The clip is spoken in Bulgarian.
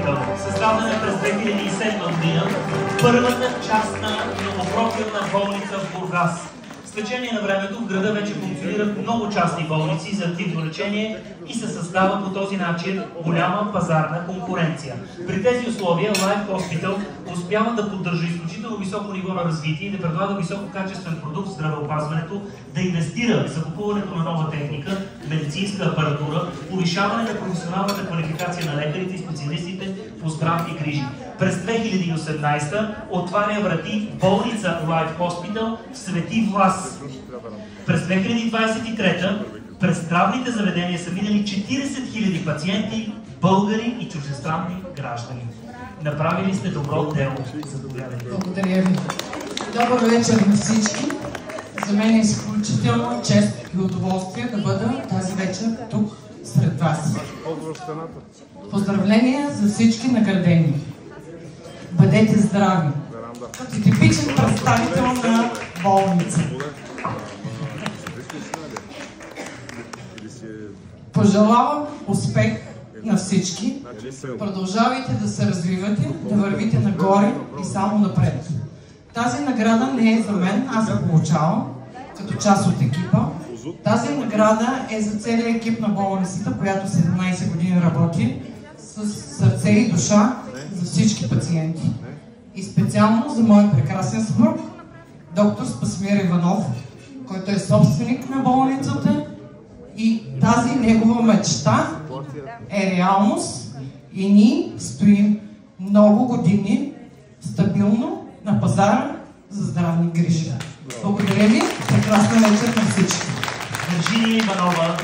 Хоспитал, създадена през 2007 година, първата частна многопрофилна болница в Бургас. С течение на времето в града вече функционират много частни болници за активно лечение и се създава по този начин голяма пазарна конкуренция. При тези условия Life Hospital успява да поддържа изключително високо ниво на развитие и да предлага висококачествен продукт в здравеопазването, да инвестира в закупуването на нова техника, медицинска апаратура, повишаване на професионалната квалификация на лекарите и специалистите по здравни грижи. През 2018 отваря врати болница Life Hospital в Свети Влас. През 2023 през здравните заведения са минали 40 000 пациенти, българи и чуждестранни граждани. Направили сте добро дело. Заповядайте. Благодаря ви. Добър вечер на всички. За мен е изключително чест и удоволствие да бъда тази вечер тук сред вас. Поздравления за всички наградени. Бъдете здрави. Като типичен представител на болница. Пожелавам успех на всички. Продължавайте да се развивате, да вървите нагоре и само напред. Тази награда не е за мен, аз я получавам като част от екипа. Тази награда е за целия екип на болницата, която 17 години работи с сърце и душа за всички пациенти. И специално за моят прекрасен съпруг, доктор Спасмир Иванов, който е собственик на болницата, и тази негова мечта е реалност и ние стоим много години стабилно на пазара за здравни грижи. Благодаря ви, прекрасна вечер на всички. Вирджиния Иванова.